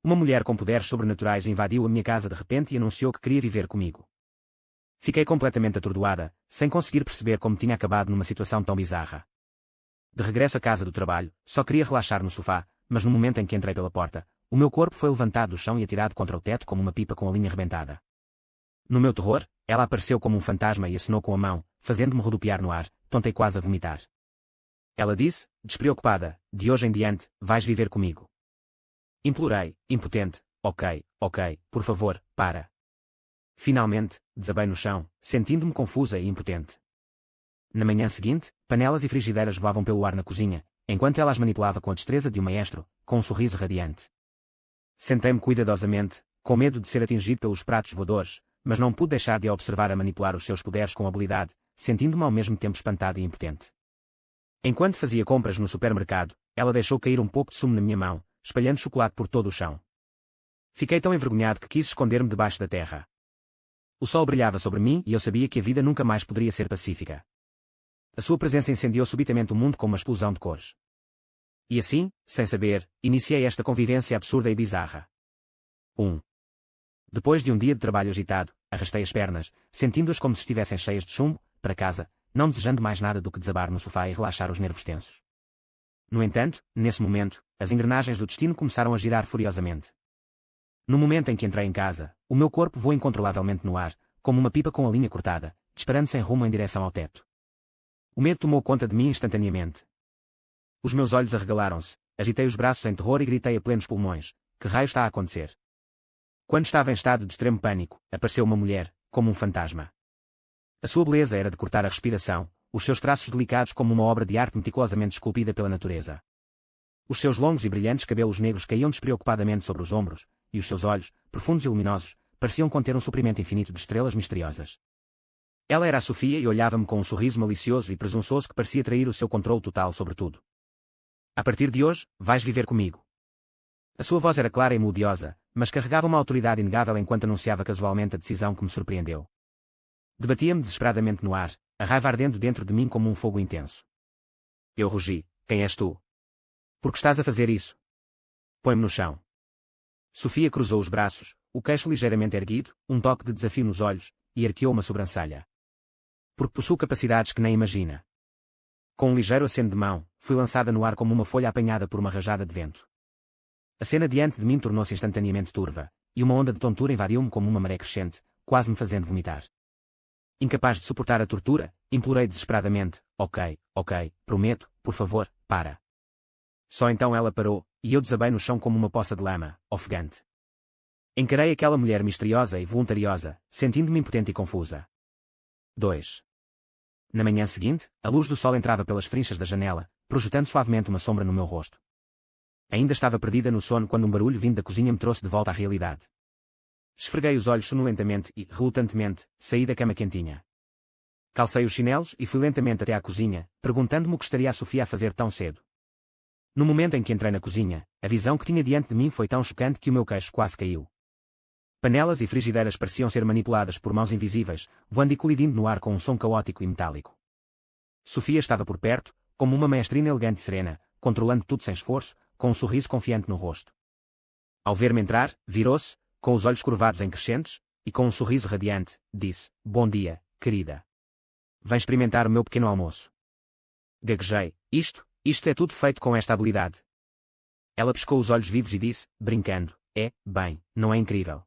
Uma mulher com poderes sobrenaturais invadiu a minha casa de repente e anunciou que queria viver comigo. Fiquei completamente atordoada, sem conseguir perceber como tinha acabado numa situação tão bizarra. De regresso à casa do trabalho, só queria relaxar no sofá, mas no momento em que entrei pela porta, o meu corpo foi levantado do chão e atirado contra o teto como uma pipa com a linha arrebentada. No meu terror, ela apareceu como um fantasma e acenou com a mão, fazendo-me rodopiar no ar, tontei quase a vomitar. Ela disse, despreocupada, de hoje em diante, vais viver comigo. Implorei, impotente, ok, por favor, para. Finalmente, desabei no chão, sentindo-me confusa e impotente. Na manhã seguinte, panelas e frigideiras voavam pelo ar na cozinha, enquanto ela as manipulava com a destreza de um maestro, com um sorriso radiante. Sentei-me cuidadosamente, com medo de ser atingido pelos pratos voadores, mas não pude deixar de a observar a manipular os seus poderes com habilidade, sentindo-me ao mesmo tempo espantada e impotente. Enquanto fazia compras no supermercado, ela deixou cair um pouco de sumo na minha mão, espalhando chocolate por todo o chão. Fiquei tão envergonhado que quis esconder-me debaixo da terra. O sol brilhava sobre mim e eu sabia que a vida nunca mais poderia ser pacífica. A sua presença incendiou subitamente o mundo com uma explosão de cores. E assim, sem saber, iniciei esta convivência absurda e bizarra. 1. Depois de um dia de trabalho agitado, arrastei as pernas, sentindo-as como se estivessem cheias de chumbo, para casa, não desejando mais nada do que desabar no sofá e relaxar os nervos tensos. No entanto, nesse momento, as engrenagens do destino começaram a girar furiosamente. No momento em que entrei em casa, o meu corpo voou incontrolavelmente no ar, como uma pipa com a linha cortada, disparando sem rumo em direção ao teto. O medo tomou conta de mim instantaneamente. Os meus olhos arregalaram-se, agitei os braços em terror e gritei a plenos pulmões: que raio está a acontecer? Quando estava em estado de extremo pânico, apareceu uma mulher, como um fantasma. A sua beleza era de cortar a respiração, os seus traços delicados como uma obra de arte meticulosamente esculpida pela natureza. Os seus longos e brilhantes cabelos negros caíam despreocupadamente sobre os ombros, e os seus olhos, profundos e luminosos, pareciam conter um suprimento infinito de estrelas misteriosas. Ela era a Sofia e olhava-me com um sorriso malicioso e presunçoso que parecia trair o seu controle total sobre tudo. A partir de hoje, vais viver comigo. A sua voz era clara e melodiosa, mas carregava uma autoridade inegável enquanto anunciava casualmente a decisão que me surpreendeu. Debatia-me desesperadamente no ar, a raiva ardendo dentro de mim como um fogo intenso. Eu rugi: quem és tu? Por que estás a fazer isso? Põe-me no chão. Sofia cruzou os braços, o queixo ligeiramente erguido, um toque de desafio nos olhos, e arqueou uma sobrancelha. Porque possuo capacidades que nem imagina. Com um ligeiro aceno de mão, fui lançada no ar como uma folha apanhada por uma rajada de vento. A cena diante de mim tornou-se instantaneamente turva, e uma onda de tontura invadiu-me como uma maré crescente, quase me fazendo vomitar. Incapaz de suportar a tortura, implorei desesperadamente: ok, prometo, por favor, para. Só então ela parou, e eu desabei no chão como uma poça de lama, ofegante. Encarei aquela mulher misteriosa e voluntariosa, sentindo-me impotente e confusa. 2. Na manhã seguinte, a luz do sol entrava pelas frinchas da janela, projetando suavemente uma sombra no meu rosto. Ainda estava perdida no sono quando um barulho vindo da cozinha me trouxe de volta à realidade. Esfreguei os olhos sonolentamente e, relutantemente, saí da cama quentinha. Calcei os chinelos e fui lentamente até à cozinha, perguntando-me o que estaria a Sofia a fazer tão cedo. No momento em que entrei na cozinha, a visão que tinha diante de mim foi tão chocante que o meu queixo quase caiu. Panelas e frigideiras pareciam ser manipuladas por mãos invisíveis, voando e colidindo no ar com um som caótico e metálico. Sofia estava por perto, como uma maestrina elegante e serena, controlando tudo sem esforço, com um sorriso confiante no rosto. Ao ver-me entrar, virou-se, com os olhos curvados em crescentes, e com um sorriso radiante, disse: bom dia, querida. Vem experimentar o meu pequeno almoço. Gaguejei: isto é tudo feito com esta habilidade. Ela piscou os olhos vivos e disse, brincando: bem, não é incrível?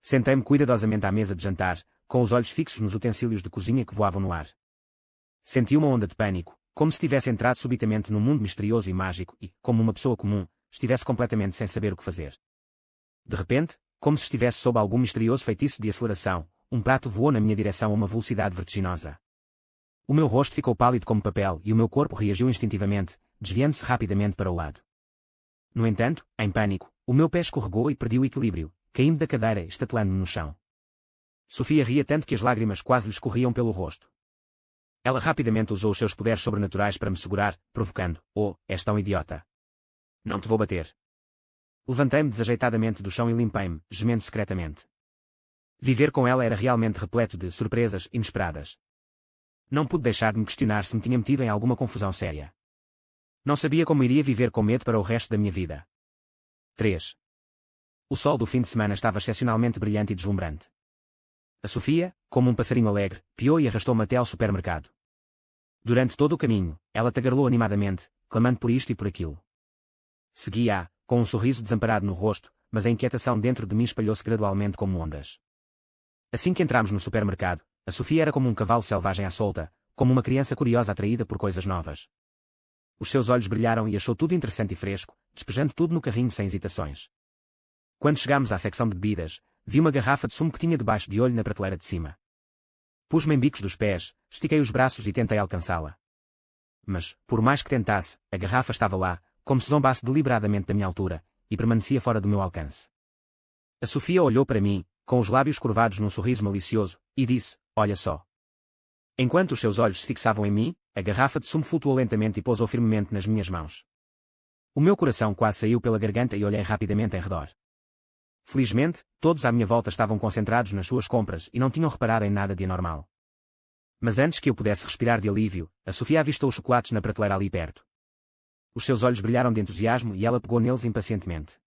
Sentei-me cuidadosamente à mesa de jantar, com os olhos fixos nos utensílios de cozinha que voavam no ar. Senti uma onda de pânico, como se tivesse entrado subitamente num mundo misterioso e mágico e, como uma pessoa comum, estivesse completamente sem saber o que fazer. De repente, como se estivesse sob algum misterioso feitiço de aceleração, um prato voou na minha direção a uma velocidade vertiginosa. O meu rosto ficou pálido como papel e o meu corpo reagiu instintivamente, desviando-se rapidamente para o lado. No entanto, em pânico, o meu pé escorregou e perdi o equilíbrio, caindo da cadeira e estatelando-me no chão. Sofia ria tanto que as lágrimas quase lhe escorriam pelo rosto. Ela rapidamente usou os seus poderes sobrenaturais para me segurar, provocando: oh, és tão idiota. Não te vou bater. Levantei-me desajeitadamente do chão e limpei-me, gemendo secretamente. Viver com ela era realmente repleto de surpresas inesperadas. Não pude deixar de me questionar se me tinha metido em alguma confusão séria. Não sabia como iria viver com medo para o resto da minha vida. 3. O sol do fim de semana estava excepcionalmente brilhante e deslumbrante. A Sofia, como um passarinho alegre, piou e arrastou-me até ao supermercado. Durante todo o caminho, ela tagarelou animadamente, clamando por isto e por aquilo. Segui-a, com um sorriso desamparado no rosto, mas a inquietação dentro de mim espalhou-se gradualmente como ondas. Assim que entramos no supermercado, a Sofia era como um cavalo selvagem à solta, como uma criança curiosa atraída por coisas novas. Os seus olhos brilharam e achou tudo interessante e fresco, despejando tudo no carrinho sem hesitações. Quando chegámos à secção de bebidas, vi uma garrafa de sumo que tinha debaixo de olho na prateleira de cima. Pus-me em bicos dos pés, estiquei os braços e tentei alcançá-la. Mas, por mais que tentasse, a garrafa estava lá, como se zombasse deliberadamente da minha altura, e permanecia fora do meu alcance. A Sofia olhou para mim, com os lábios curvados num sorriso malicioso, e disse, olha só. Enquanto os seus olhos se fixavam em mim, a garrafa de sumo flutuou lentamente e pousou firmemente nas minhas mãos. O meu coração quase saiu pela garganta e olhei rapidamente em redor. Felizmente, todos à minha volta estavam concentrados nas suas compras e não tinham reparado em nada de anormal. Mas antes que eu pudesse respirar de alívio, a Sofia avistou os chocolates na prateleira ali perto. Os seus olhos brilharam de entusiasmo e ela pegou neles impacientemente.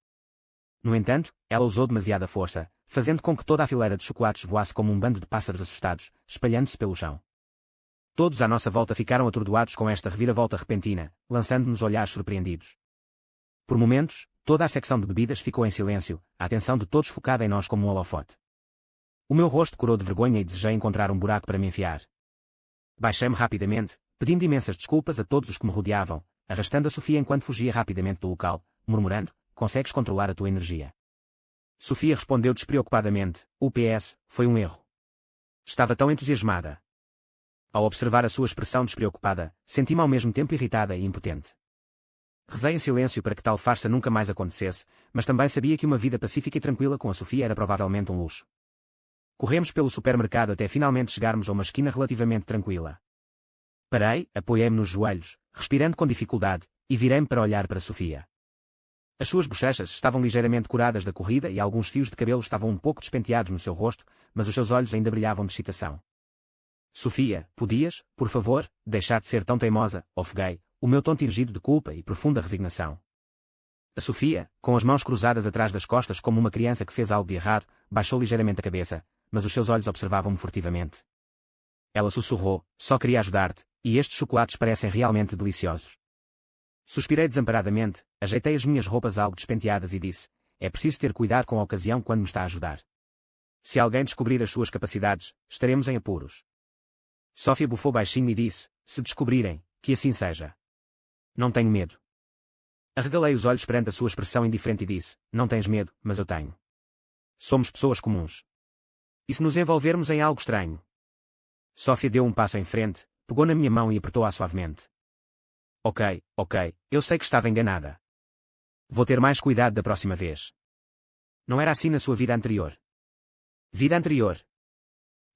No entanto, ela usou demasiada força, fazendo com que toda a fileira de chocolates voasse como um bando de pássaros assustados, espalhando-se pelo chão. Todos à nossa volta ficaram atordoados com esta reviravolta repentina, lançando-nos olhares surpreendidos. Por momentos, toda a secção de bebidas ficou em silêncio, a atenção de todos focada em nós como um holofote. O meu rosto corou de vergonha e desejei encontrar um buraco para me enfiar. Baixei-me rapidamente, pedindo imensas desculpas a todos os que me rodeavam, arrastando a Sofia enquanto fugia rapidamente do local, murmurando, consegues controlar a tua energia. Sofia respondeu despreocupadamente, o PS, foi um erro. Estava tão entusiasmada. Ao observar a sua expressão despreocupada, senti-me ao mesmo tempo irritada e impotente. Rezei em silêncio para que tal farsa nunca mais acontecesse, mas também sabia que uma vida pacífica e tranquila com a Sofia era provavelmente um luxo. Corremos pelo supermercado até finalmente chegarmos a uma esquina relativamente tranquila. Parei, apoiei-me nos joelhos, respirando com dificuldade, e virei-me para olhar para Sofia. As suas bochechas estavam ligeiramente curadas da corrida e alguns fios de cabelo estavam um pouco despenteados no seu rosto, mas os seus olhos ainda brilhavam de excitação. Sofia, podias, por favor, deixar de ser tão teimosa, ofeguei, o meu tom tingido de culpa e profunda resignação. A Sofia, com as mãos cruzadas atrás das costas como uma criança que fez algo de errado, baixou ligeiramente a cabeça, mas os seus olhos observavam-me furtivamente. Ela sussurrou, só queria ajudar-te, e estes chocolates parecem realmente deliciosos. Suspirei desamparadamente, ajeitei as minhas roupas algo despenteadas e disse, é preciso ter cuidado com a ocasião quando me está a ajudar. Se alguém descobrir as suas capacidades, estaremos em apuros. Sofia bufou baixinho e disse, se descobrirem, que assim seja. Não tenho medo. Arregalei os olhos perante a sua expressão indiferente e disse, não tens medo, mas eu tenho. Somos pessoas comuns. E se nos envolvermos em algo estranho? Sofia deu um passo em frente, pegou na minha mão e apertou-a suavemente. Ok, eu sei que estava enganada. Vou ter mais cuidado da próxima vez. Não era assim na sua vida anterior. Vida anterior.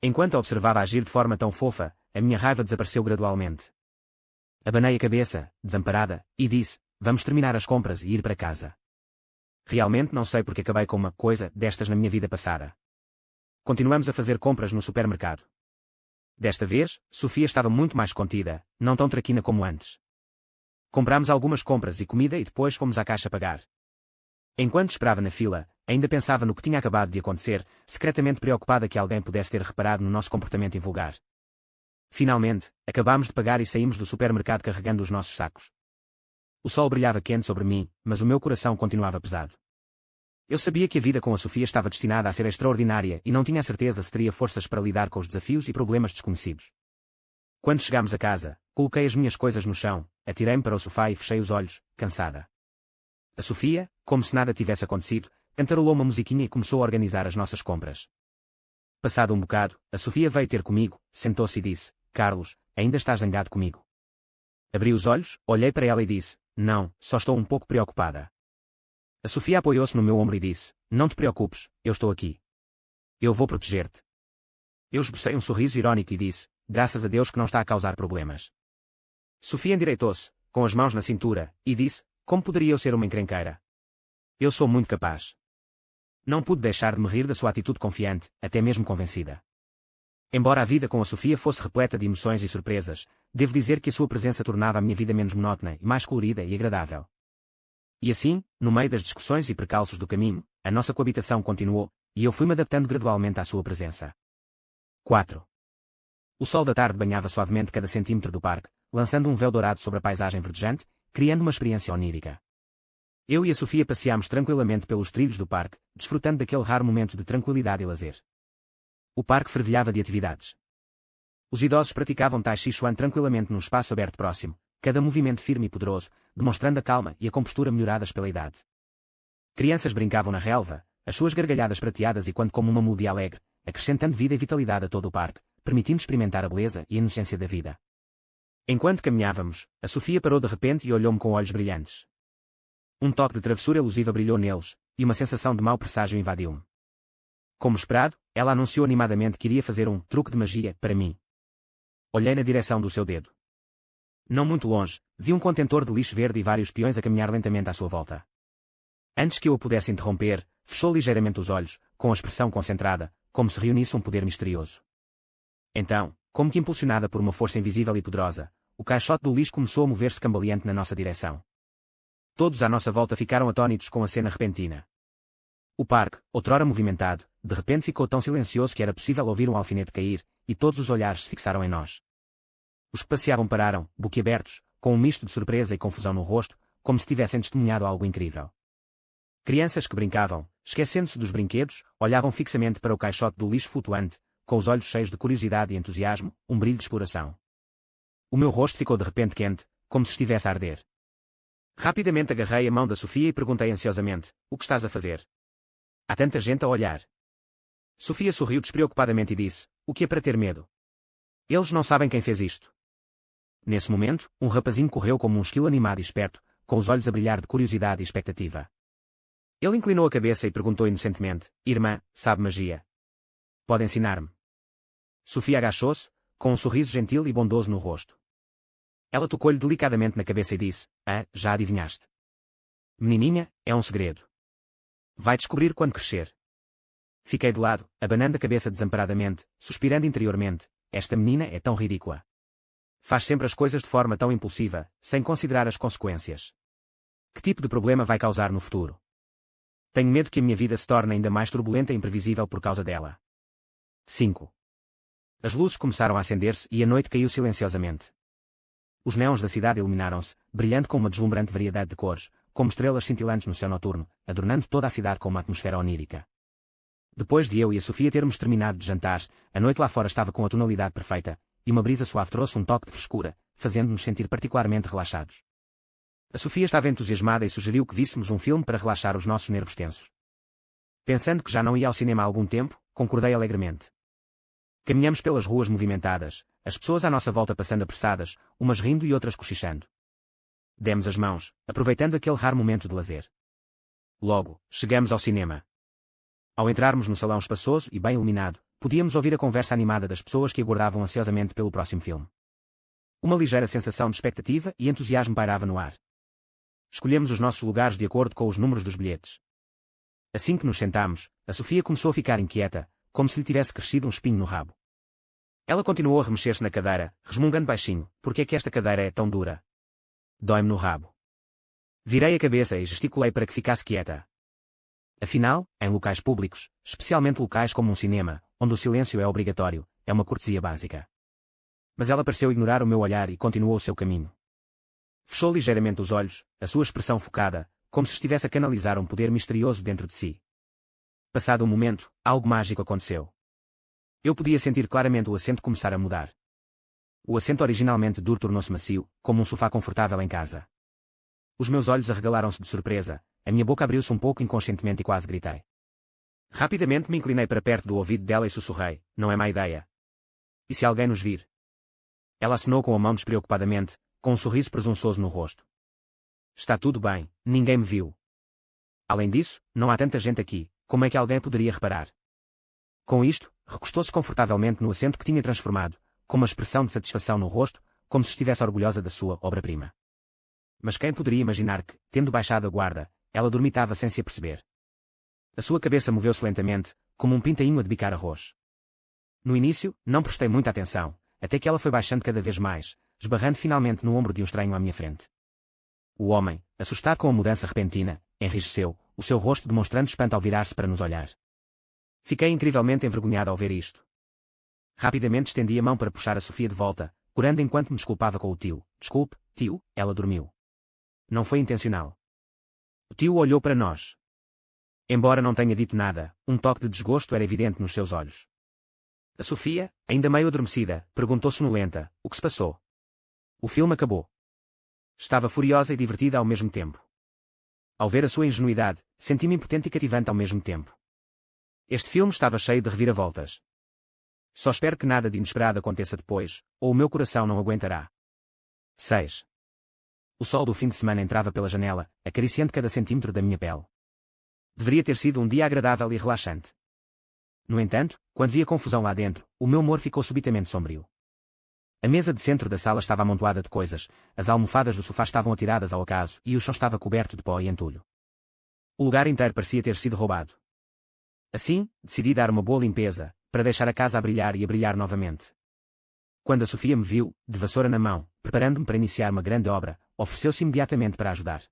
Enquanto a observava agir de forma tão fofa, a minha raiva desapareceu gradualmente. Abanei a cabeça, desamparada, e disse, vamos terminar as compras e ir para casa. Realmente não sei porque acabei com uma coisa destas na minha vida passada. Continuamos a fazer compras no supermercado. Desta vez, Sofia estava muito mais contida, não tão traquina como antes. Comprámos algumas compras e comida e depois fomos à caixa pagar. Enquanto esperava na fila, ainda pensava no que tinha acabado de acontecer, secretamente preocupada que alguém pudesse ter reparado no nosso comportamento invulgar. Finalmente, acabámos de pagar e saímos do supermercado carregando os nossos sacos. O sol brilhava quente sobre mim, mas o meu coração continuava pesado. Eu sabia que a vida com a Sofia estava destinada a ser extraordinária e não tinha a certeza se teria forças para lidar com os desafios e problemas desconhecidos. Quando chegámos a casa, coloquei as minhas coisas no chão, atirei-me para o sofá e fechei os olhos, cansada. A Sofia, como se nada tivesse acontecido, cantarolou uma musiquinha e começou a organizar as nossas compras. Passado um bocado, a Sofia veio ter comigo, sentou-se e disse, Carlos, ainda estás zangado comigo? Abri os olhos, olhei para ela e disse, não, só estou um pouco preocupada. A Sofia apoiou-se no meu ombro e disse, não te preocupes, eu estou aqui. Eu vou proteger-te. Eu esbocei um sorriso irónico e disse, graças a Deus que não está a causar problemas. Sofia endireitou-se, com as mãos na cintura, e disse, como poderia eu ser uma encrenqueira? Eu sou muito capaz. Não pude deixar de me rir da sua atitude confiante, até mesmo convencida. Embora a vida com a Sofia fosse repleta de emoções e surpresas, devo dizer que a sua presença tornava a minha vida menos monótona e mais colorida e agradável. E assim, no meio das discussões e percalços do caminho, a nossa coabitação continuou, e eu fui-me adaptando gradualmente à sua presença. 4. O sol da tarde banhava suavemente cada centímetro do parque, lançando um véu dourado sobre a paisagem verdejante, criando uma experiência onírica. Eu e a Sofia passeámos tranquilamente pelos trilhos do parque, desfrutando daquele raro momento de tranquilidade e lazer. O parque fervilhava de atividades. Os idosos praticavam Tai Chi Chuan tranquilamente num espaço aberto próximo, cada movimento firme e poderoso, demonstrando a calma e a compostura melhoradas pela idade. Crianças brincavam na relva, as suas gargalhadas prateadas e quando como uma melodia alegre, acrescentando vida e vitalidade a todo o parque, permitindo experimentar a beleza e a inocência da vida. Enquanto caminhávamos, a Sofia parou de repente e olhou-me com olhos brilhantes. Um toque de travessura elusiva brilhou neles, e uma sensação de mau presságio invadiu-me. Como esperado, ela anunciou animadamente que iria fazer um truque de magia para mim. Olhei na direção do seu dedo. Não muito longe, vi um contentor de lixo verde e vários peões a caminhar lentamente à sua volta. Antes que eu o pudesse interromper, fechou ligeiramente os olhos, com a expressão concentrada, como se reunisse um poder misterioso. Então, como que impulsionada por uma força invisível e poderosa, o caixote do lixo começou a mover-se cambaleante na nossa direção. Todos à nossa volta ficaram atônitos com a cena repentina. O parque, outrora movimentado, de repente ficou tão silencioso que era possível ouvir um alfinete cair, e todos os olhares se fixaram em nós. Os que passeavam pararam, boquiabertos, com um misto de surpresa e confusão no rosto, como se tivessem testemunhado algo incrível. Crianças que brincavam, esquecendo-se dos brinquedos, olhavam fixamente para o caixote do lixo flutuante, com os olhos cheios de curiosidade e entusiasmo, um brilho de exploração. O meu rosto ficou de repente quente, como se estivesse a arder. Rapidamente agarrei a mão da Sofia e perguntei ansiosamente: "O que estás a fazer? Há tanta gente a olhar." Sofia sorriu despreocupadamente e disse: "O que é para ter medo? Eles não sabem quem fez isto." Nesse momento, um rapazinho correu como um esquilo animado e esperto, com os olhos a brilhar de curiosidade e expectativa. Ele inclinou a cabeça e perguntou inocentemente: "Irmã, sabe magia? Pode ensinar-me?" Sofia agachou-se, com um sorriso gentil e bondoso no rosto. Ela tocou-lhe delicadamente na cabeça e disse: "Ah, já adivinhaste. Menininha, é um segredo. Vai descobrir quando crescer." Fiquei de lado, abanando a cabeça desamparadamente, suspirando interiormente: esta menina é tão ridícula. Faz sempre as coisas de forma tão impulsiva, sem considerar as consequências. Que tipo de problema vai causar no futuro? Tenho medo que a minha vida se torne ainda mais turbulenta e imprevisível por causa dela. 5. As luzes começaram a acender-se e a noite caiu silenciosamente. Os néons da cidade iluminaram-se, brilhando com uma deslumbrante variedade de cores, como estrelas cintilantes no céu noturno, adornando toda a cidade com uma atmosfera onírica. Depois de eu e a Sofia termos terminado de jantar, a noite lá fora estava com a tonalidade perfeita, e uma brisa suave trouxe um toque de frescura, fazendo-nos sentir particularmente relaxados. A Sofia estava entusiasmada e sugeriu que víssemos um filme para relaxar os nossos nervos tensos. Pensando que já não ia ao cinema há algum tempo, concordei alegremente. Caminhamos pelas ruas movimentadas, as pessoas à nossa volta passando apressadas, umas rindo e outras cochichando. Demos as mãos, aproveitando aquele raro momento de lazer. Logo, chegamos ao cinema. Ao entrarmos no salão espaçoso e bem iluminado, podíamos ouvir a conversa animada das pessoas que aguardavam ansiosamente pelo próximo filme. Uma ligeira sensação de expectativa e entusiasmo pairava no ar. Escolhemos os nossos lugares de acordo com os números dos bilhetes. Assim que nos sentámos, a Sofia começou a ficar inquieta, como se lhe tivesse crescido um espinho no rabo. Ela continuou a remexer-se na cadeira, resmungando baixinho: "Por que é que esta cadeira é tão dura? Dói-me no rabo." Virei a cabeça e gesticulei para que ficasse quieta. Afinal, em locais públicos, especialmente locais como um cinema, onde o silêncio é obrigatório, é uma cortesia básica. Mas ela pareceu ignorar o meu olhar e continuou o seu caminho. Fechou ligeiramente os olhos, a sua expressão focada, como se estivesse a canalizar um poder misterioso dentro de si. Passado um momento, algo mágico aconteceu. Eu podia sentir claramente o assento começar a mudar. O assento originalmente duro tornou-se macio, como um sofá confortável em casa. Os meus olhos arregalaram-se de surpresa, a minha boca abriu-se um pouco inconscientemente e quase gritei. Rapidamente me inclinei para perto do ouvido dela e sussurrei: "Não é má ideia. E se alguém nos vir?" Ela acenou com a mão despreocupadamente, com um sorriso presunçoso no rosto. "Está tudo bem, ninguém me viu. Além disso, não há tanta gente aqui, como é que alguém poderia reparar?" Com isto, recostou-se confortavelmente no assento que tinha transformado, com uma expressão de satisfação no rosto, como se estivesse orgulhosa da sua obra-prima. Mas quem poderia imaginar que, tendo baixado a guarda, ela dormitava sem se aperceber? A sua cabeça moveu-se lentamente, como um pintainho a debicar arroz. No início, não prestei muita atenção, até que ela foi baixando cada vez mais, esbarrando finalmente no ombro de um estranho à minha frente. O homem, assustado com a mudança repentina, enrijeceu, o seu rosto demonstrando espanto ao virar-se para nos olhar. Fiquei incrivelmente envergonhado ao ver isto. Rapidamente estendi a mão para puxar a Sofia de volta, corando enquanto me desculpava com o tio. Desculpe, tio, ela dormiu. Não foi intencional. O tio olhou para nós. Embora não tenha dito nada, um toque de desgosto era evidente nos seus olhos. A Sofia, ainda meio adormecida, perguntou sonolenta, o que se passou? O filme acabou. Estava furiosa e divertida ao mesmo tempo. Ao ver a sua ingenuidade, senti-me impotente e cativante ao mesmo tempo. Este filme estava cheio de reviravoltas. Só espero que nada de inesperado aconteça depois, ou o meu coração não aguentará. 6. O sol do fim de semana entrava pela janela, acariciando cada centímetro da minha pele. Deveria ter sido um dia agradável e relaxante. No entanto, quando vi a confusão lá dentro, o meu humor ficou subitamente sombrio. A mesa de centro da sala estava amontoada de coisas, as almofadas do sofá estavam atiradas ao acaso e o chão estava coberto de pó e entulho. O lugar inteiro parecia ter sido roubado. Assim, decidi dar uma boa limpeza, para deixar a casa a brilhar e a brilhar novamente. Quando a Sofia me viu, de vassoura na mão, preparando-me para iniciar uma grande obra, ofereceu-se imediatamente para ajudar.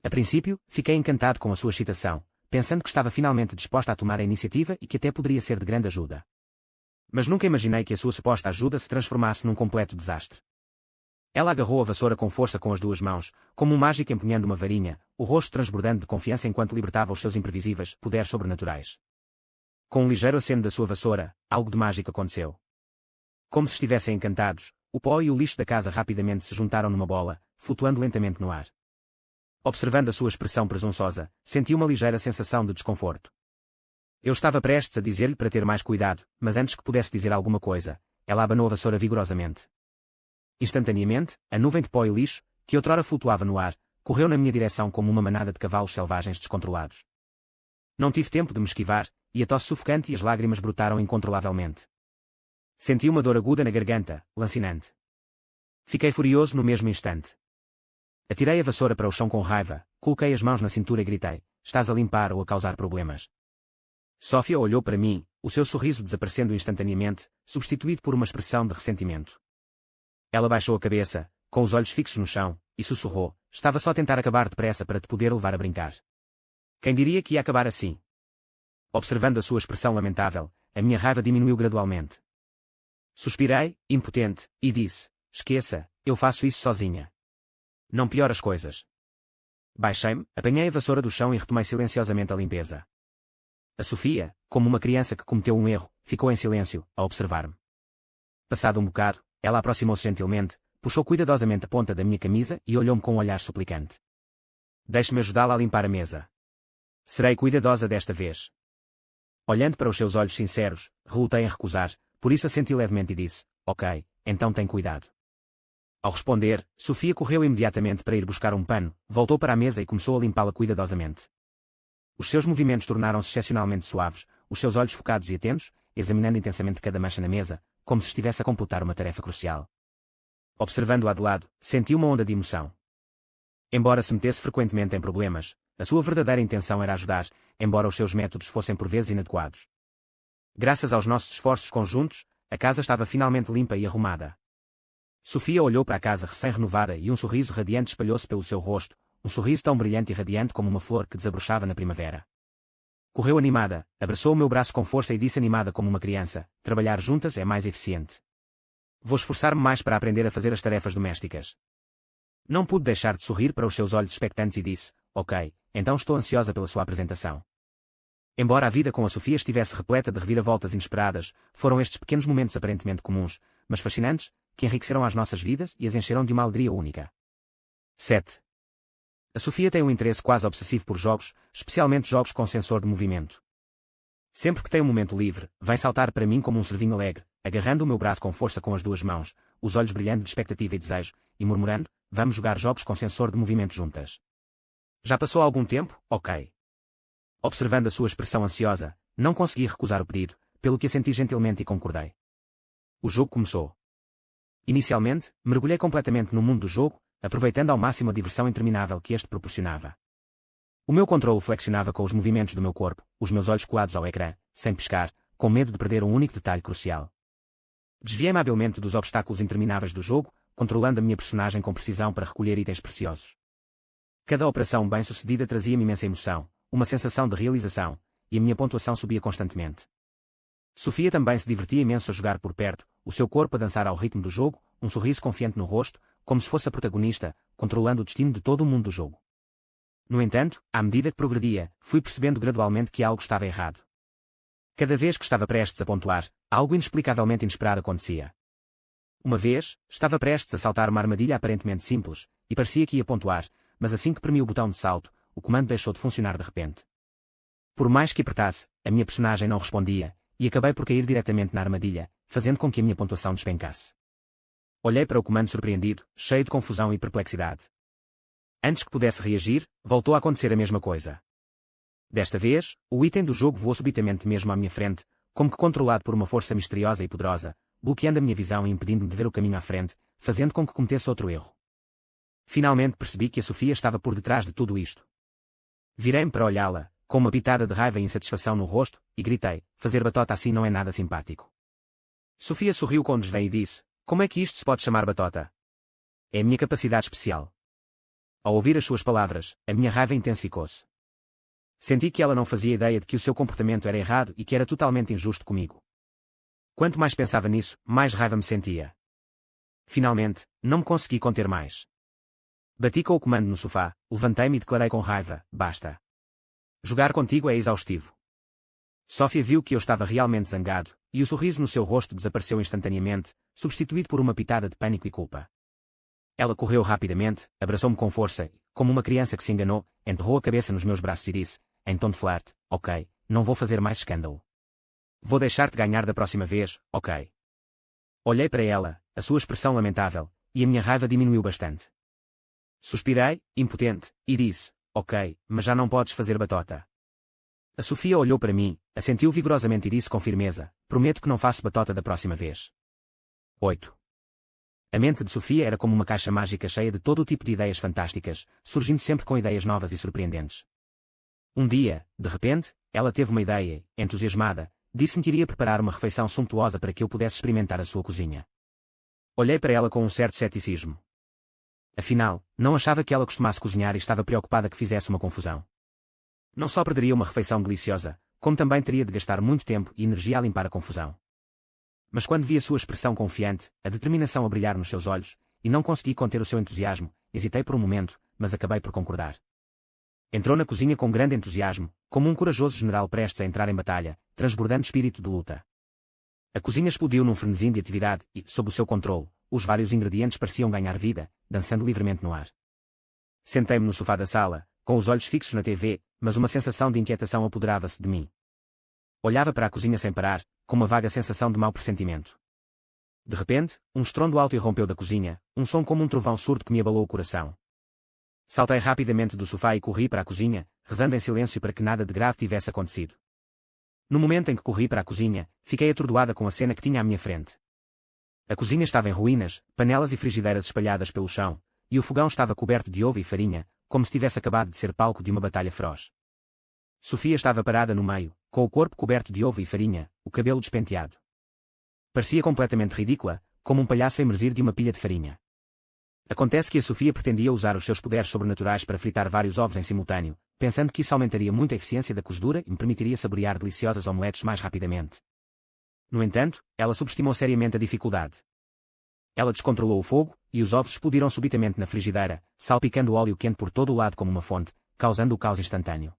A princípio, fiquei encantado com a sua excitação, pensando que estava finalmente disposta a tomar a iniciativa e que até poderia ser de grande ajuda. Mas nunca imaginei que a sua suposta ajuda se transformasse num completo desastre. Ela agarrou a vassoura com força com as duas mãos, como um mágico empunhando uma varinha, o rosto transbordando de confiança enquanto libertava os seus imprevisíveis poderes sobrenaturais. Com um ligeiro aceno da sua vassoura, algo de mágico aconteceu. Como se estivessem encantados, o pó e o lixo da casa rapidamente se juntaram numa bola, flutuando lentamente no ar. Observando a sua expressão presunçosa, senti uma ligeira sensação de desconforto. Eu estava prestes a dizer-lhe para ter mais cuidado, mas antes que pudesse dizer alguma coisa, ela abanou a vassoura vigorosamente. Instantaneamente, a nuvem de pó e lixo, que outrora flutuava no ar, correu na minha direção como uma manada de cavalos selvagens descontrolados. Não tive tempo de me esquivar, e a tosse sufocante e as lágrimas brotaram incontrolavelmente. Senti uma dor aguda na garganta, lancinante. Fiquei furioso no mesmo instante. Atirei a vassoura para o chão com raiva, coloquei as mãos na cintura e gritei, estás a limpar ou a causar problemas? Sofia olhou para mim, o seu sorriso desaparecendo instantaneamente, substituído por uma expressão de ressentimento. Ela baixou a cabeça, com os olhos fixos no chão, e sussurrou, estava só a tentar acabar depressa para te poder levar a brincar. Quem diria que ia acabar assim? Observando a sua expressão lamentável, a minha raiva diminuiu gradualmente. Suspirei, impotente, e disse, esqueça, eu faço isso sozinha. Não piora as coisas. Baixei-me, apanhei a vassoura do chão e retomei silenciosamente a limpeza. A Sofia, como uma criança que cometeu um erro, ficou em silêncio, a observar-me. Passado um bocado, ela aproximou-se gentilmente, puxou cuidadosamente a ponta da minha camisa e olhou-me com um olhar suplicante. Deixe-me ajudá-la a limpar a mesa. Serei cuidadosa desta vez. Olhando para os seus olhos sinceros, relutei em recusar, por isso assenti levemente e disse, ok, então tem cuidado. Ao responder, Sofia correu imediatamente para ir buscar um pano, voltou para a mesa e começou a limpá-la cuidadosamente. Os seus movimentos tornaram-se excepcionalmente suaves, os seus olhos focados e atentos, examinando intensamente cada mancha na mesa, como se estivesse a completar uma tarefa crucial. Observando-a de lado, senti uma onda de emoção. Embora se metesse frequentemente em problemas, a sua verdadeira intenção era ajudar, embora os seus métodos fossem por vezes inadequados. Graças aos nossos esforços conjuntos, a casa estava finalmente limpa e arrumada. Sofia olhou para a casa recém-renovada e um sorriso radiante espalhou-se pelo seu rosto, um sorriso tão brilhante e radiante como uma flor que desabrochava na primavera. Correu animada, abraçou o meu braço com força e disse animada como uma criança, trabalhar juntas é mais eficiente. Vou esforçar-me mais para aprender a fazer as tarefas domésticas. Não pude deixar de sorrir para os seus olhos expectantes e disse, ok, então estou ansiosa pela sua apresentação. Embora a vida com a Sofia estivesse repleta de reviravoltas inesperadas, foram estes pequenos momentos aparentemente comuns, mas fascinantes, que enriqueceram as nossas vidas e as encheram de uma alegria única. 7. A Sofia tem um interesse quase obsessivo por jogos, especialmente jogos com sensor de movimento. Sempre que tem um momento livre, vem saltar para mim como um cervinho alegre, agarrando o meu braço com força com as duas mãos, os olhos brilhando de expectativa e desejo, e murmurando, vamos jogar jogos com sensor de movimento juntas. Já passou algum tempo? Ok. Observando a sua expressão ansiosa, não consegui recusar o pedido, pelo que assenti gentilmente e concordei. O jogo começou. Inicialmente, mergulhei completamente no mundo do jogo, aproveitando ao máximo a diversão interminável que este proporcionava. O meu controle flexionava com os movimentos do meu corpo, os meus olhos colados ao ecrã, sem piscar, com medo de perder um único detalhe crucial. Desviei-me habilmente dos obstáculos intermináveis do jogo, controlando a minha personagem com precisão para recolher itens preciosos. Cada operação bem-sucedida trazia-me imensa emoção, uma sensação de realização, e a minha pontuação subia constantemente. Sofia também se divertia imenso a jogar por perto, o seu corpo a dançar ao ritmo do jogo, um sorriso confiante no rosto, como se fosse a protagonista, controlando o destino de todo o mundo do jogo. No entanto, à medida que progredia, fui percebendo gradualmente que algo estava errado. Cada vez que estava prestes a pontuar, algo inexplicavelmente inesperado acontecia. Uma vez, estava prestes a saltar uma armadilha aparentemente simples, e parecia que ia pontuar, mas assim que premi o botão de salto, o comando deixou de funcionar de repente. Por mais que apertasse, a minha personagem não respondia, e acabei por cair diretamente na armadilha, fazendo com que a minha pontuação despencasse. Olhei para o comando surpreendido, cheio de confusão e perplexidade. Antes que pudesse reagir, voltou a acontecer a mesma coisa. Desta vez, o item do jogo voou subitamente mesmo à minha frente, como que controlado por uma força misteriosa e poderosa, bloqueando a minha visão e impedindo-me de ver o caminho à frente, fazendo com que cometesse outro erro. Finalmente percebi que a Sofia estava por detrás de tudo isto. Virei-me para olhá-la, com uma pitada de raiva e insatisfação no rosto, e gritei: fazer batota assim não é nada simpático. Sofia sorriu com desdém e disse: como é que isto se pode chamar batota? É a minha capacidade especial. Ao ouvir as suas palavras, a minha raiva intensificou-se. Senti que ela não fazia ideia de que o seu comportamento era errado e que era totalmente injusto comigo. Quanto mais pensava nisso, mais raiva me sentia. Finalmente, não me consegui conter mais. Bati com o comando no sofá, levantei-me e declarei com raiva: basta. Jogar contigo é exaustivo. Sofia viu que eu estava realmente zangado, e o sorriso no seu rosto desapareceu instantaneamente, substituído por uma pitada de pânico e culpa. Ela correu rapidamente, abraçou-me com força e, como uma criança que se enganou, enterrou a cabeça nos meus braços e disse, em tom de flerte: ok, não vou fazer mais escândalo. Vou deixar-te ganhar da próxima vez, ok? Olhei para ela, a sua expressão lamentável, e a minha raiva diminuiu bastante. Suspirei, impotente, e disse: ok, mas já não podes fazer batota. A Sofia olhou para mim, assentiu vigorosamente e disse com firmeza: prometo que não faço batota da próxima vez. 8. A mente de Sofia era como uma caixa mágica cheia de todo o tipo de ideias fantásticas, surgindo sempre com ideias novas e surpreendentes. Um dia, de repente, ela teve uma ideia, entusiasmada, disse-me que iria preparar uma refeição sumptuosa para que eu pudesse experimentar a sua cozinha. Olhei para ela com um certo ceticismo. Afinal, não achava que ela costumasse cozinhar e estava preocupada que fizesse uma confusão. Não só perderia uma refeição deliciosa, como também teria de gastar muito tempo e energia a limpar a confusão. Mas quando vi a sua expressão confiante, a determinação a brilhar nos seus olhos, e não consegui conter o seu entusiasmo, hesitei por um momento, mas acabei por concordar. Entrou na cozinha com grande entusiasmo, como um corajoso general prestes a entrar em batalha, transbordando espírito de luta. A cozinha explodiu num frenesim de atividade e, sob o seu controle, os vários ingredientes pareciam ganhar vida, dançando livremente no ar. Sentei-me no sofá da sala, com os olhos fixos na TV, mas uma sensação de inquietação apoderava-se de mim. Olhava para a cozinha sem parar, com uma vaga sensação de mau pressentimento. De repente, um estrondo alto irrompeu da cozinha, um som como um trovão surdo que me abalou o coração. Saltei rapidamente do sofá e corri para a cozinha, rezando em silêncio para que nada de grave tivesse acontecido. No momento em que corri para a cozinha, fiquei atordoada com a cena que tinha à minha frente. A cozinha estava em ruínas, panelas e frigideiras espalhadas pelo chão, e o fogão estava coberto de ovo e farinha, como se tivesse acabado de ser palco de uma batalha feroz. Sofia estava parada no meio, com o corpo coberto de ovo e farinha, o cabelo despenteado. Parecia completamente ridícula, como um palhaço a emergir de uma pilha de farinha. Acontece que a Sofia pretendia usar os seus poderes sobrenaturais para fritar vários ovos em simultâneo, pensando que isso aumentaria muito a eficiência da cozedura e me permitiria saborear deliciosas omeletes mais rapidamente. No entanto, ela subestimou seriamente a dificuldade. Ela descontrolou o fogo, e os ovos explodiram subitamente na frigideira, salpicando o óleo quente por todo o lado como uma fonte, causando o caos instantâneo.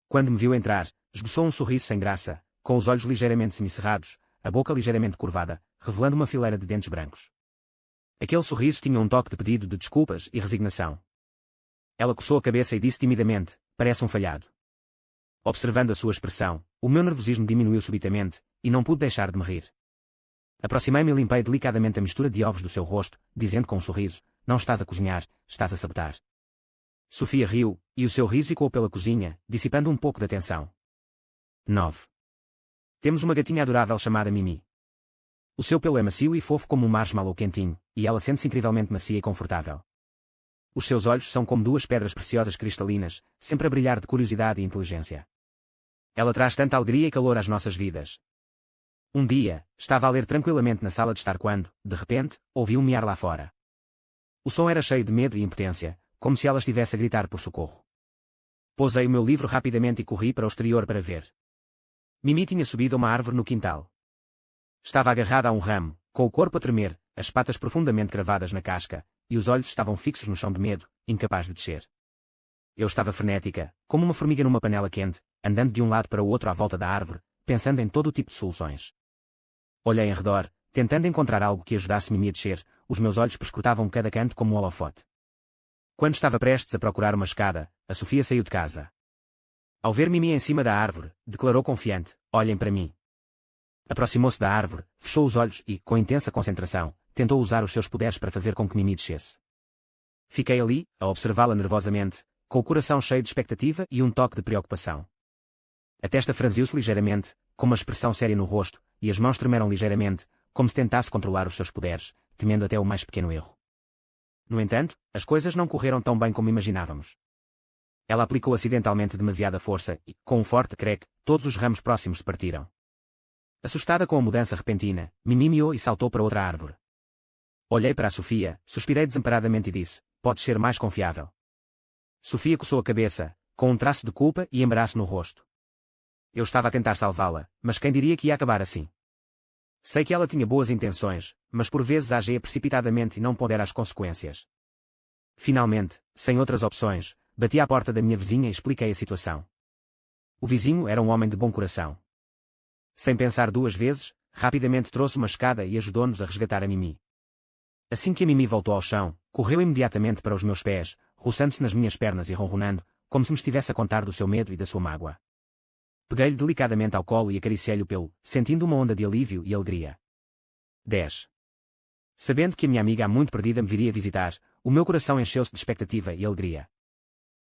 Quando me viu entrar, esboçou um sorriso sem graça, com os olhos ligeiramente semicerrados, a boca ligeiramente curvada, revelando uma fileira de dentes brancos. Aquele sorriso tinha um toque de pedido de desculpas e resignação. Ela coçou a cabeça e disse timidamente: parece um falhado. Observando a sua expressão, o meu nervosismo diminuiu subitamente, e não pude deixar de me rir. Aproximei-me e limpei delicadamente a mistura de ovos do seu rosto, dizendo com um sorriso: não estás a cozinhar, estás a sabotar. Sofia riu, e o seu riso ecoou pela cozinha, dissipando um pouco da tensão. 9. Temos uma gatinha adorável chamada Mimi. O seu pelo é macio e fofo como um marshmallow quentinho, e ela sente-se incrivelmente macia e confortável. Os seus olhos são como duas pedras preciosas cristalinas, sempre a brilhar de curiosidade e inteligência. Ela traz tanta alegria e calor às nossas vidas. Um dia, estava a ler tranquilamente na sala de estar quando, de repente, ouvi um miar lá fora. O som era cheio de medo e impotência, como se ela estivesse a gritar por socorro. Pousei o meu livro rapidamente e corri para o exterior para ver. Mimi tinha subido a uma árvore no quintal. Estava agarrada a um ramo, com o corpo a tremer, as patas profundamente cravadas na casca, e os olhos estavam fixos no chão de medo, incapaz de descer. Eu estava frenética, como uma formiga numa panela quente, andando de um lado para o outro à volta da árvore, pensando em todo o tipo de soluções. Olhei em redor, tentando encontrar algo que ajudasse Mimi a descer, os meus olhos perscrutavam cada canto como um holofote. Quando estava prestes a procurar uma escada, a Sofia saiu de casa. Ao ver Mimi em cima da árvore, declarou confiante: "Olhem para mim." Aproximou-se da árvore, fechou os olhos e, com intensa concentração, tentou usar os seus poderes para fazer com que Mimi descesse. Fiquei ali, a observá-la nervosamente, com o coração cheio de expectativa e um toque de preocupação. A testa franziu-se ligeiramente, com uma expressão séria no rosto, e as mãos tremeram ligeiramente, como se tentasse controlar os seus poderes, temendo até o mais pequeno erro. No entanto, as coisas não correram tão bem como imaginávamos. Ela aplicou acidentalmente demasiada força e, com um forte crack, todos os ramos próximos partiram. Assustada com a mudança repentina, Mimi miou e saltou para outra árvore. Olhei para a Sofia, suspirei desamparadamente e disse: "Podes ser mais confiável." Sofia coçou a cabeça, com um traço de culpa e embaraço no rosto. Eu estava a tentar salvá-la, mas quem diria que ia acabar assim? Sei que ela tinha boas intenções, mas por vezes agia precipitadamente e não pondera as consequências. Finalmente, sem outras opções, bati à porta da minha vizinha e expliquei a situação. O vizinho era um homem de bom coração. Sem pensar duas vezes, rapidamente trouxe uma escada e ajudou-nos a resgatar a Mimi. Assim que a Mimi voltou ao chão, correu imediatamente para os meus pés, roçando-se nas minhas pernas e ronronando, como se me estivesse a contar do seu medo e da sua mágoa. Peguei-lhe delicadamente ao colo e acariciei-lhe o pelo, sentindo uma onda de alívio e alegria. 10. Sabendo que a minha amiga há muito perdida me viria visitar, o meu coração encheu-se de expectativa e alegria.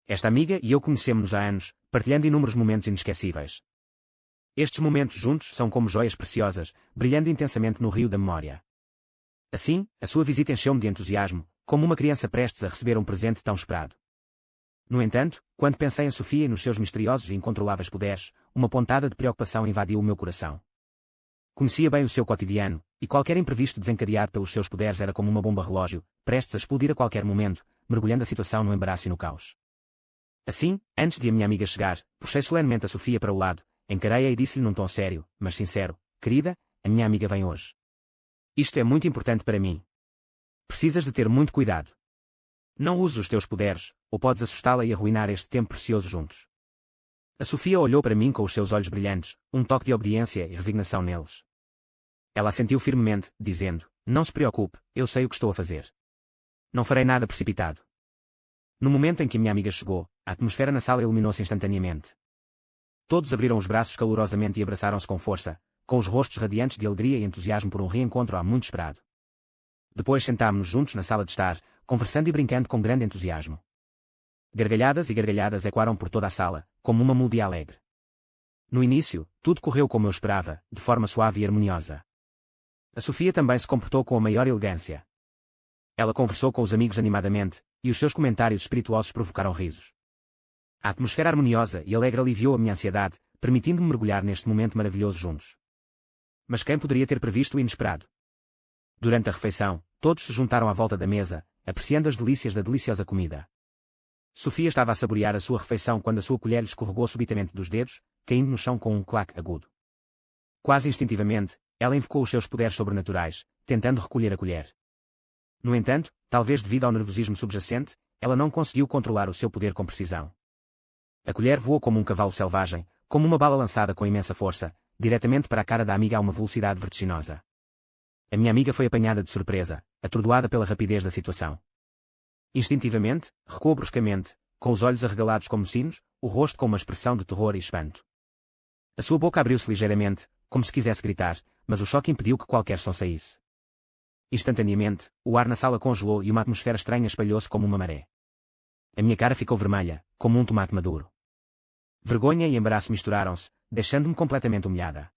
Esta amiga e eu conhecemos-nos há anos, partilhando inúmeros momentos inesquecíveis. Estes momentos juntos são como joias preciosas, brilhando intensamente no rio da memória. Assim, a sua visita encheu-me de entusiasmo, como uma criança prestes a receber um presente tão esperado. No entanto, quando pensei em Sofia e nos seus misteriosos e incontroláveis poderes, uma pontada de preocupação invadiu o meu coração. Conhecia bem o seu cotidiano, e qualquer imprevisto desencadeado pelos seus poderes era como uma bomba relógio, prestes a explodir a qualquer momento, mergulhando a situação no embaraço e no caos. Assim, antes de a minha amiga chegar, puxei solenemente a Sofia para o lado, encarei-a e disse-lhe num tom sério, mas sincero: "Querida, a minha amiga vem hoje. Isto é muito importante para mim. Precisas de ter muito cuidado. Não uses os teus poderes, ou podes assustá-la e arruinar este tempo precioso juntos." A Sofia olhou para mim com os seus olhos brilhantes, um toque de obediência e resignação neles. Ela assentiu firmemente, dizendo: "Não se preocupe, eu sei o que estou a fazer. Não farei nada precipitado." No momento em que a minha amiga chegou, a atmosfera na sala iluminou-se instantaneamente. Todos abriram os braços calorosamente e abraçaram-se com força, com os rostos radiantes de alegria e entusiasmo por um reencontro há muito esperado. Depois sentámo-nos juntos na sala de estar, conversando e brincando com grande entusiasmo. Gargalhadas e gargalhadas ecoaram por toda a sala, como uma melodia alegre. No início, tudo correu como eu esperava, de forma suave e harmoniosa. A Sofia também se comportou com a maior elegância. Ela conversou com os amigos animadamente, e os seus comentários espirituosos provocaram risos. A atmosfera harmoniosa e alegre aliviou a minha ansiedade, permitindo-me mergulhar neste momento maravilhoso juntos. Mas quem poderia ter previsto o inesperado? Durante a refeição, todos se juntaram à volta da mesa, apreciando as delícias da deliciosa comida. Sofia estava a saborear a sua refeição quando a sua colher lhe escorregou subitamente dos dedos, caindo no chão com um claque agudo. Quase instintivamente, ela invocou os seus poderes sobrenaturais, tentando recolher a colher. No entanto, talvez devido ao nervosismo subjacente, ela não conseguiu controlar o seu poder com precisão. A colher voou como um cavalo selvagem, como uma bala lançada com imensa força, diretamente para a cara da amiga a uma velocidade vertiginosa. A minha amiga foi apanhada de surpresa, atordoada pela rapidez da situação. Instintivamente, recuou bruscamente, com os olhos arregalados como sinos, o rosto com uma expressão de terror e espanto. A sua boca abriu-se ligeiramente, como se quisesse gritar, mas o choque impediu que qualquer som saísse. Instantaneamente, o ar na sala congelou e uma atmosfera estranha espalhou-se como uma maré. A minha cara ficou vermelha, como um tomate maduro. Vergonha e embaraço misturaram-se, deixando-me completamente humilhada.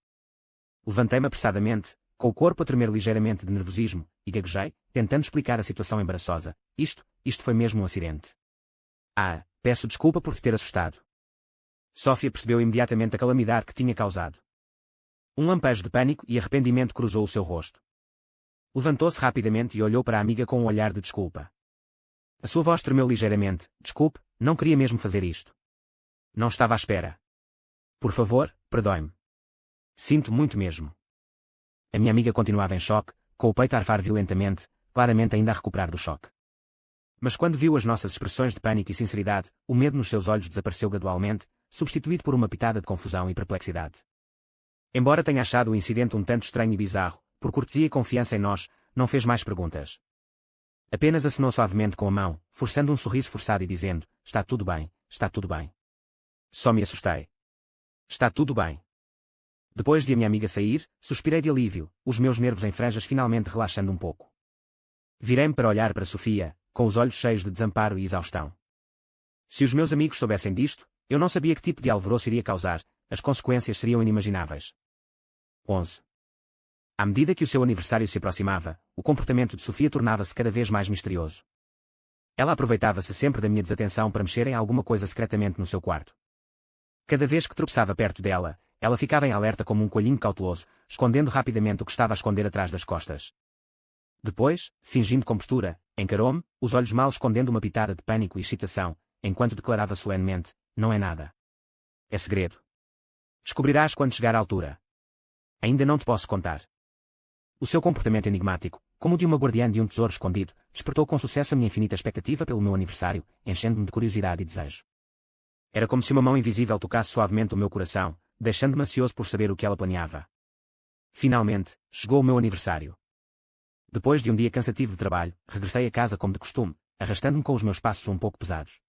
Levantei-me apressadamente, com o corpo a tremer ligeiramente de nervosismo, e gaguejei, tentando explicar a situação embaraçosa. Isto foi mesmo um acidente. "Ah, peço desculpa por te ter assustado." Sofia percebeu imediatamente a calamidade que tinha causado. Um lampejo de pânico e arrependimento cruzou o seu rosto. Levantou-se rapidamente e olhou para a amiga com um olhar de desculpa. A sua voz tremeu ligeiramente. Desculpe, não queria mesmo fazer isto. Não estava à espera. Por favor, perdoe-me. Sinto muito mesmo. A minha amiga continuava em choque, com o peito a arfar violentamente, claramente ainda a recuperar do choque. Mas quando viu as nossas expressões de pânico e sinceridade, o medo nos seus olhos desapareceu gradualmente, substituído por uma pitada de confusão e perplexidade. Embora tenha achado o incidente um tanto estranho e bizarro, por cortesia e confiança em nós, não fez mais perguntas. Apenas acenou suavemente com a mão, forçando um sorriso forçado e dizendo: está tudo bem, está tudo bem. Só me assustei. Está tudo bem. Depois de a minha amiga sair, suspirei de alívio, os meus nervos em franjas finalmente relaxando um pouco. Virei-me para olhar para Sofia, com os olhos cheios de desamparo e exaustão. Se os meus amigos soubessem disto, eu não sabia que tipo de alvoroço iria causar, as consequências seriam inimagináveis. 11. À medida que o seu aniversário se aproximava, o comportamento de Sofia tornava-se cada vez mais misterioso. Ela aproveitava-se sempre da minha desatenção para mexer em alguma coisa secretamente no seu quarto. Cada vez que tropeçava perto dela, ela ficava em alerta como um coelhinho cauteloso, escondendo rapidamente o que estava a esconder atrás das costas. Depois, fingindo compostura, encarou-me, os olhos mal escondendo uma pitada de pânico e excitação, enquanto declarava solenemente: não é nada. É segredo. Descobrirás quando chegar à altura. Ainda não te posso contar. O seu comportamento enigmático, como o de uma guardiã de um tesouro escondido, despertou com sucesso a minha infinita expectativa pelo meu aniversário, enchendo-me de curiosidade e desejo. Era como se uma mão invisível tocasse suavemente o meu coração, deixando-me ansioso por saber o que ela planeava. Finalmente, chegou o meu aniversário. Depois de um dia cansativo de trabalho, regressei a casa como de costume, arrastando-me com os meus passos um pouco pesados.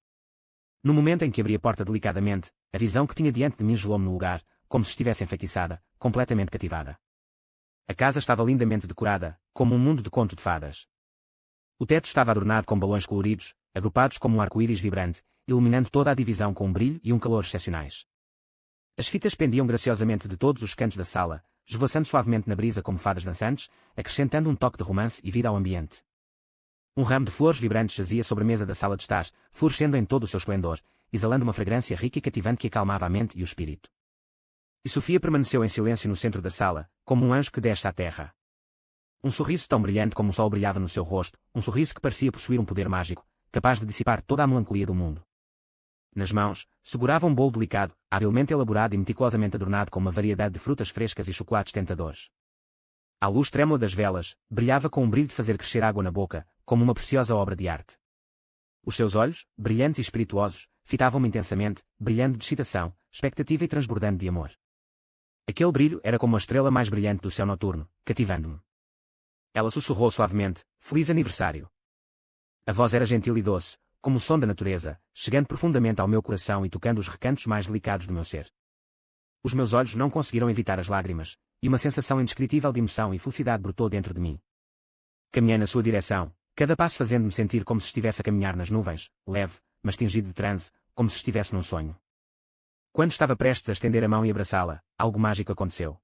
No momento em que abri a porta delicadamente, a visão que tinha diante de mim gelou-me no lugar, como se estivesse enfeitiçada, completamente cativada. A casa estava lindamente decorada, como um mundo de conto de fadas. O teto estava adornado com balões coloridos, agrupados como um arco-íris vibrante, iluminando toda a divisão com um brilho e um calor excepcionais. As fitas pendiam graciosamente de todos os cantos da sala, esvoaçando suavemente na brisa como fadas dançantes, acrescentando um toque de romance e vida ao ambiente. Um ramo de flores vibrantes jazia sobre a mesa da sala de estar, florescendo em todo o seu esplendor, exalando uma fragrância rica e cativante que acalmava a mente e o espírito. E Sofia permaneceu em silêncio no centro da sala, como um anjo que desce à terra. Um sorriso tão brilhante como o sol brilhava no seu rosto, um sorriso que parecia possuir um poder mágico, capaz de dissipar toda a melancolia do mundo. Nas mãos, segurava um bolo delicado, habilmente elaborado e meticulosamente adornado com uma variedade de frutas frescas e chocolates tentadores. A luz trêmula das velas, brilhava com um brilho de fazer crescer água na boca, como uma preciosa obra de arte. Os seus olhos, brilhantes e espirituosos, fitavam-me intensamente, brilhando de excitação, expectativa e transbordando de amor. Aquele brilho era como a estrela mais brilhante do céu noturno, cativando-me. Ela sussurrou suavemente: Feliz aniversário. A voz era gentil e doce, como o som da natureza, chegando profundamente ao meu coração e tocando os recantos mais delicados do meu ser. Os meus olhos não conseguiram evitar as lágrimas, e uma sensação indescritível de emoção e felicidade brotou dentro de mim. Caminhei na sua direção, cada passo fazendo-me sentir como se estivesse a caminhar nas nuvens, leve, mas tingido de transe, como se estivesse num sonho. Quando estava prestes a estender a mão e abraçá-la, algo mágico aconteceu.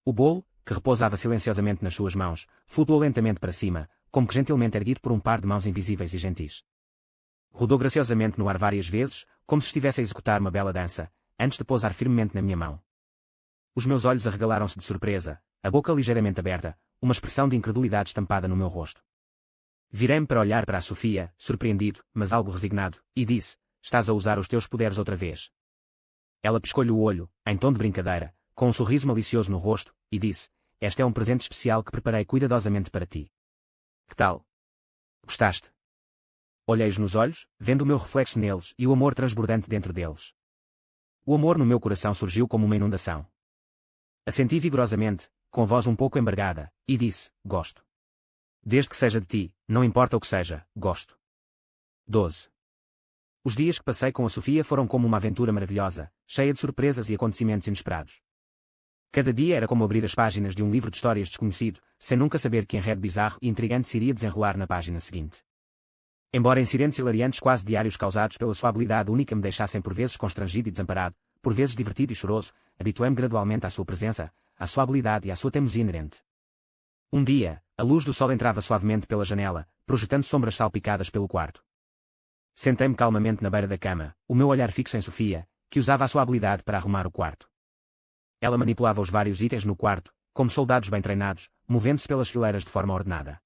O bolo, que repousava silenciosamente nas suas mãos, flutuou lentamente para cima, como que gentilmente erguido por um par de mãos invisíveis e gentis. Rodou graciosamente no ar várias vezes, como se estivesse a executar uma bela dança, antes de pousar firmemente na minha mão. Os meus olhos arregalaram-se de surpresa, a boca ligeiramente aberta, uma expressão de incredulidade estampada no meu rosto. Virei-me para olhar para a Sofia, surpreendido, mas algo resignado, e disse: Estás a usar os teus poderes outra vez. Ela piscou-lhe o olho, em tom de brincadeira, com um sorriso malicioso no rosto, e disse: Este é um presente especial que preparei cuidadosamente para ti. Que tal? Gostaste? Olhei-os nos olhos, vendo o meu reflexo neles e o amor transbordante dentro deles. O amor no meu coração surgiu como uma inundação. Assenti vigorosamente, com a voz um pouco embargada, e disse: Gosto. Desde que seja de ti, não importa o que seja, gosto. 12. Os dias que passei com a Sofia foram como uma aventura maravilhosa, cheia de surpresas e acontecimentos inesperados. Cada dia era como abrir as páginas de um livro de histórias desconhecido, sem nunca saber que enredo bizarro e intrigante se iria desenrolar na página seguinte. Embora incidentes hilariantes quase diários causados pela sua habilidade única me deixassem por vezes constrangido e desamparado, por vezes divertido e choroso, habituei-me gradualmente à sua presença, à sua habilidade e à sua teimosia inerente. Um dia, a luz do sol entrava suavemente pela janela, projetando sombras salpicadas pelo quarto. Sentei-me calmamente na beira da cama, o meu olhar fixo em Sofia, que usava a sua habilidade para arrumar o quarto. Ela manipulava os vários itens no quarto, como soldados bem treinados, movendo-se pelas fileiras de forma ordenada.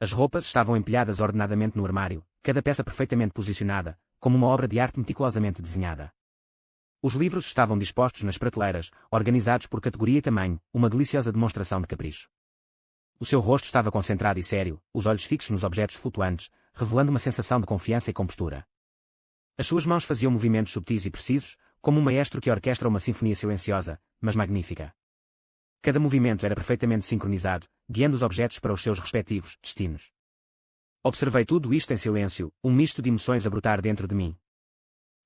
As roupas estavam empilhadas ordenadamente no armário, cada peça perfeitamente posicionada, como uma obra de arte meticulosamente desenhada. Os livros estavam dispostos nas prateleiras, organizados por categoria e tamanho, uma deliciosa demonstração de capricho. O seu rosto estava concentrado e sério, os olhos fixos nos objetos flutuantes, revelando uma sensação de confiança e compostura. As suas mãos faziam movimentos subtis e precisos, como um maestro que orquestra uma sinfonia silenciosa, mas magnífica. Cada movimento era perfeitamente sincronizado, guiando os objetos para os seus respectivos destinos. Observei tudo isto em silêncio, um misto de emoções a brotar dentro de mim.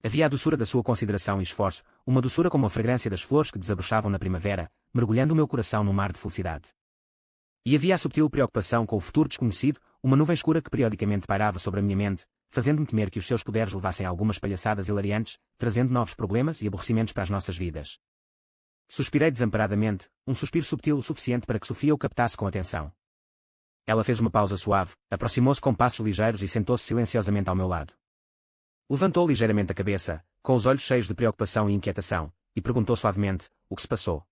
Havia a doçura da sua consideração e esforço, uma doçura como a fragrância das flores que desabrochavam na primavera, mergulhando o meu coração num mar de felicidade. E havia a subtil preocupação com o futuro desconhecido, uma nuvem escura que periodicamente pairava sobre a minha mente, fazendo-me temer que os seus poderes levassem a algumas palhaçadas hilariantes, trazendo novos problemas e aborrecimentos para as nossas vidas. Suspirei desamparadamente, um suspiro subtil o suficiente para que Sofia o captasse com atenção. Ela fez uma pausa suave, aproximou-se com passos ligeiros e sentou-se silenciosamente ao meu lado. Levantou ligeiramente a cabeça, com os olhos cheios de preocupação e inquietação, e perguntou suavemente, o que se passou?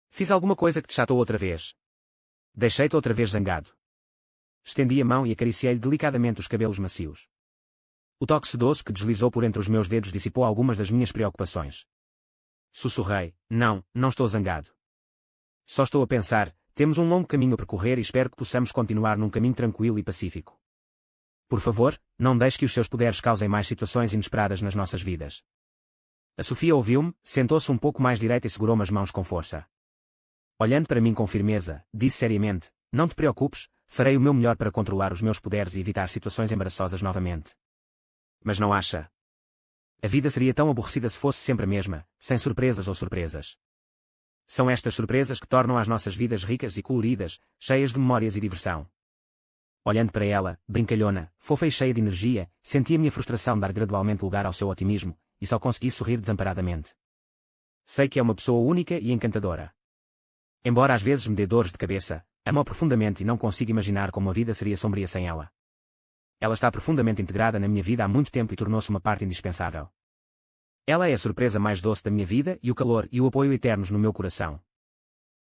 Fiz alguma coisa que te chateou outra vez? Deixei-te outra vez zangado. Estendi a mão e acariciei-lhe delicadamente os cabelos macios. O toque sedoso que deslizou por entre os meus dedos dissipou algumas das minhas preocupações. Sussurrei, não estou zangado. Só estou a pensar, temos um longo caminho a percorrer e espero que possamos continuar num caminho tranquilo e pacífico. Por favor, não deixe que os seus poderes causem mais situações inesperadas nas nossas vidas. A Sofia ouviu-me, sentou-se um pouco mais direita e segurou-me as mãos com força. Olhando para mim com firmeza, disse seriamente, não te preocupes, farei o meu melhor para controlar os meus poderes e evitar situações embaraçosas novamente. Mas não acha? A vida seria tão aborrecida se fosse sempre a mesma, sem surpresas ou surpresas. São estas surpresas que tornam as nossas vidas ricas e coloridas, cheias de memórias e diversão. Olhando para ela, brincalhona, fofa e cheia de energia, senti a minha frustração dar gradualmente lugar ao seu otimismo, e só consegui sorrir desamparadamente. Sei que é uma pessoa única e encantadora. Embora às vezes me dê dores de cabeça, amo-a profundamente e não consigo imaginar como a vida seria sombria sem ela. Ela está profundamente integrada na minha vida há muito tempo e tornou-se uma parte indispensável. Ela é a surpresa mais doce da minha vida e o calor e o apoio eternos no meu coração.